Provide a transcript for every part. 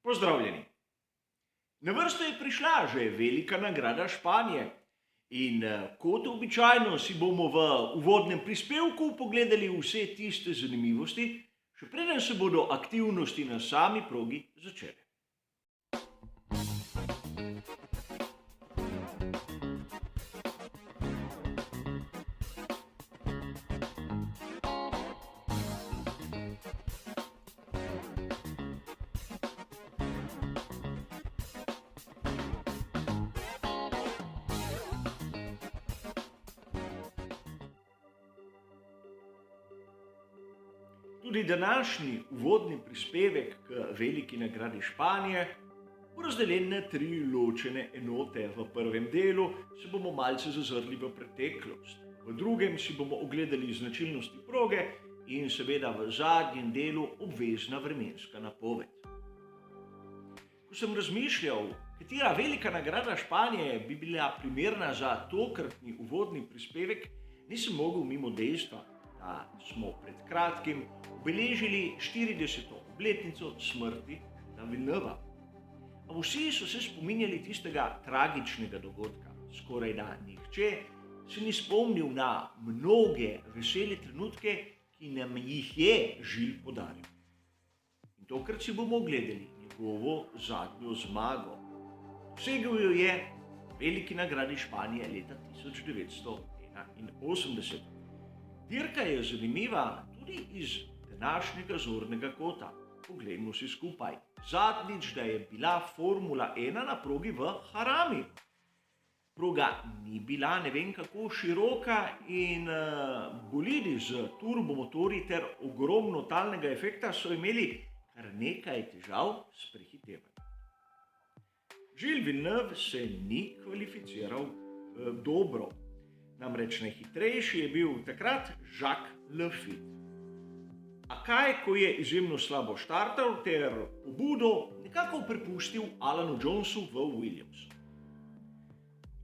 Pozdravljeni. Na vrsto je prišla že velika nagrada Španije in kot običajno si bomo v uvodnem prispevku pogledali vse tiste zanimivosti, še preden se bodo aktivnosti na sami progi začele. Tudi današnji uvodni prispevek k veliki nagradi Španije bo razdeljen na 3 ločene enote. V prvem delu se bomo malce zazrli v preteklost, v drugem si bomo ogledali značilnosti proge in seveda v zadnjem delu obvezna vremenska napoved. Ko sem razmišljal, katera velika nagrada Španije bi bila primerna za tokratni uvodni prispevek, nisem mogel mimo dejstva, da smo pred kratkim obeležili 40. obletnico smrti Villeneuva. A vsi so se spominjali tistega tragičnega dogodka. Skorajda nihče se ni spomnil na mnoge vesele trenutke, ki nam jih je Gilles podaril. In tokrat si bomo ogledali njegovo zadnjo zmago. Dosegel jo je v veliki nagradi Španije leta 1981. Dirka je zanimiva tudi iz današnjega zornega kota. Poglejmo si skupaj. Zadnjič, da je bila Formula 1 na progi v Harami. Proga ni bila ne vem kako široka in bolidi z turbomotorji ter ogromno talnega efekta so imeli kar nekaj težav s prehitevanjem. Gilles Villeneuve se ni kvalificiral dobro. Namreč najhitrejši je bil takrat Jacques Laffite. A kaj, ko je izjemno slabo štartal ter pobudo nekako prepustil Alanu Jonesu v Williamsu.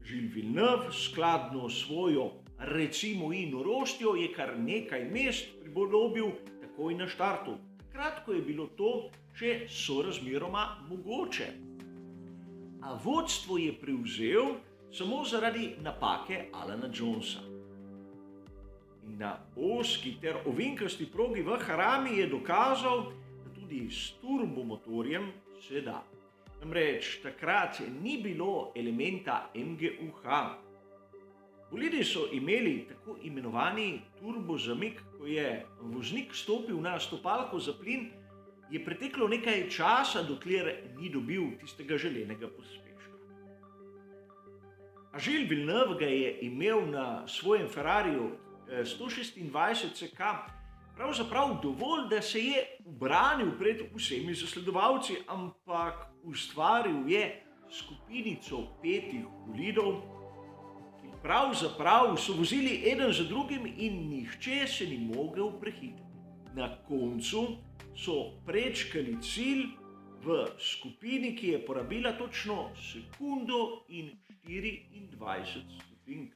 Gilles Villeneuve skladno s svojo recimo norostjo je kar nekaj mest pridobil takoj na štartu, takrat, ko je bilo to še sorazmeroma mogoče. A vodstvo je prevzel samo zaradi napake Alana Jonesa. In na ozki ter ovinkasti progi v Harami je dokazal, da tudi s turbomotorjem se da. Namreč takrat ni bilo elementa MGUH. Bolidi so imeli tako imenovani turbozamik, ko je voznik stopil na stopalko za plin, je preteklo nekaj časa, dokler ni dobil tistega želenega pospeša. A Gilles Villeneuve ga je imel na svojem Ferrariju 126 CK pravzaprav dovolj, da se je ubranil pred vsemi zasledovalci, ampak ustvaril je skupinico 5 bolidov, ki pravzaprav so vozili eden za drugim in nihče se ni mogel prehiteti. Na koncu so prečkali cilj v skupini, ki je porabila točno sekundo in 24 stotink.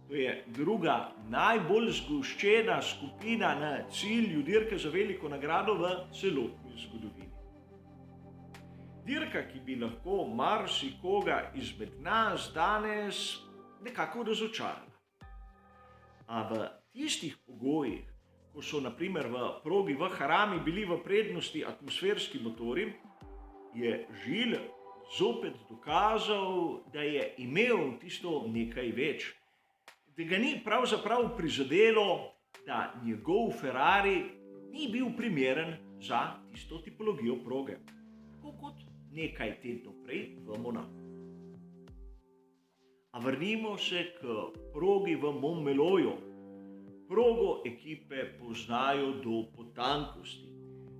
To je druga najbolj zgoščena skupina na cilju dirke za veliko nagrado v celotni zgodovini. Dirka, ki bi lahko marsikoga izmed nas danes nekako razočarala. A v tistih pogojih, ko so na primer v progi v Harami bili v prednosti atmosferski motorji, je Gilles zopet dokazal, da je imel tisto nekaj več. Da ga ni pravzaprav prizadelo, da njegov Ferrari ni bil primeren za tisto tipologijo proge, tako kot nekaj tednov prej v Monaku. A vrnimo se k progi v Montmelooju. Progo ekipe poznajo do potankosti.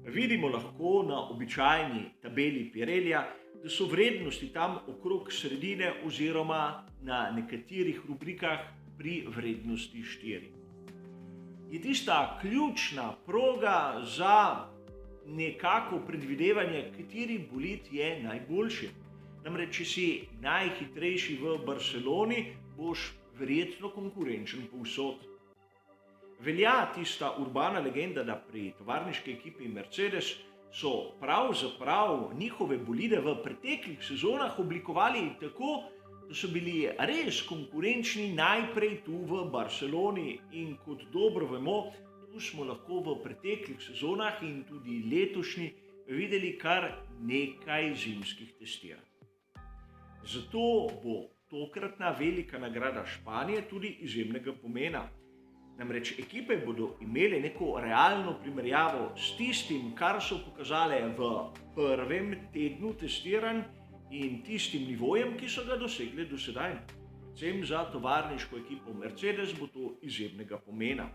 Vidimo lahko na običajni tabeli Pirellija, da so vrednosti tam okrog sredine oziroma na nekaterih rubrikah pri vrednosti 4. Je tista ključna proga za nekako predvidevanje, kateri bolid je najboljši. Namreč, če si najhitrejši v Barceloni, boš verjetno konkurenčen povsod. Velja tista urbana legenda, da pri tovarniški ekipi Mercedes so pravzaprav njihove bolide v preteklih sezonah oblikovali tako, da so bili res konkurenčni najprej tu v Barceloni in kot dobro vemo, tu smo lahko v preteklih sezonah in tudi letošnji videli kar nekaj zimskih testiranj. Zato bo tokratna velika nagrada Španije tudi izjemnega pomena. Namreč ekipe bodo imele neko realno primerjavo s tistim, kar so pokazale v prvem tednu testiranj in tistim nivojem, ki so ga dosegle do sedaj. Predvsem za tovarniško ekipo Mercedes bo to izjemnega pomena.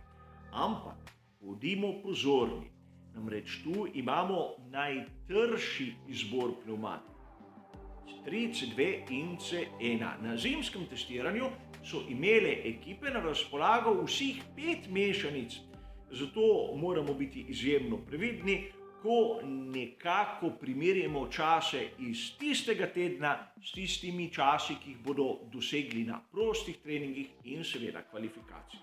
Ampak bodimo pozorni, namreč tu imamo najtrši izbor pnevmatik. C3, C2 in C1. Na zimskem testiranju so imele ekipe na razpolago vseh 5 mešanic, zato moramo biti izjemno previdni, ko nekako primerjamo čase iz tistega tedna s tistimi časi, ki jih bodo dosegli na prostih treningih in seveda kvalifikacijah.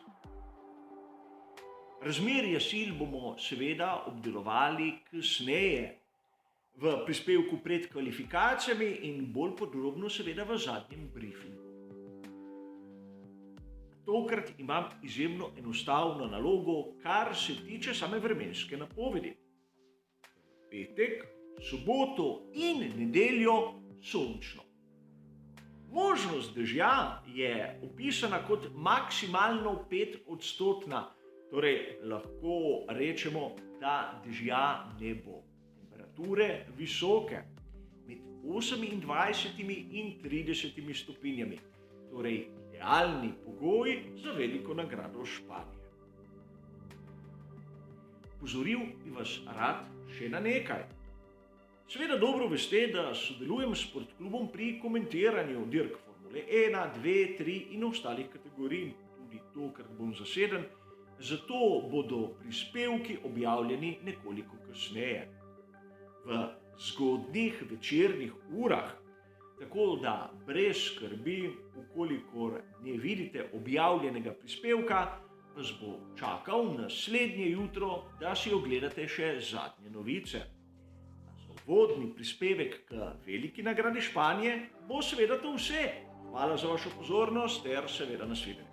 Razmerje sil bomo seveda obdelovali kasneje v prispevku pred kvalifikacijami in bolj podrobno seveda v zadnjem briefingu. Tokrat imam izjemno enostavno nalogo, kar se tiče same vremenske napovedi. Petek, soboto in nedeljo sončno. Možnost dežja je opisana kot maksimalno 5-odstotna, torej lahko rečemo, da dežja ne bo. Temperature visoke, med 28 in 30 stopinjami, torej idealni pogoj za veliko nagrado Španije. Pozoril bi vas rad še na nekaj. Seveda dobro veste, da sodelujem s Sportklubom pri komentiranju dirk Formule 1, 2, 3 in ostalih kategorij, tudi tokrat bom zaseden, zato bodo prispevki objavljeni nekoliko kasneje. V zgodnjih večernih urah, tako da brez skrbi, ukolikor ne vidite objavljenega prispevka, vas bo čakal naslednje jutro, da si ogledate še zadnje novice. Za uvodni prispevek k veliki nagradi Španije bo seveda to vse. Hvala za vašo pozornost ter seveda nasvidenje.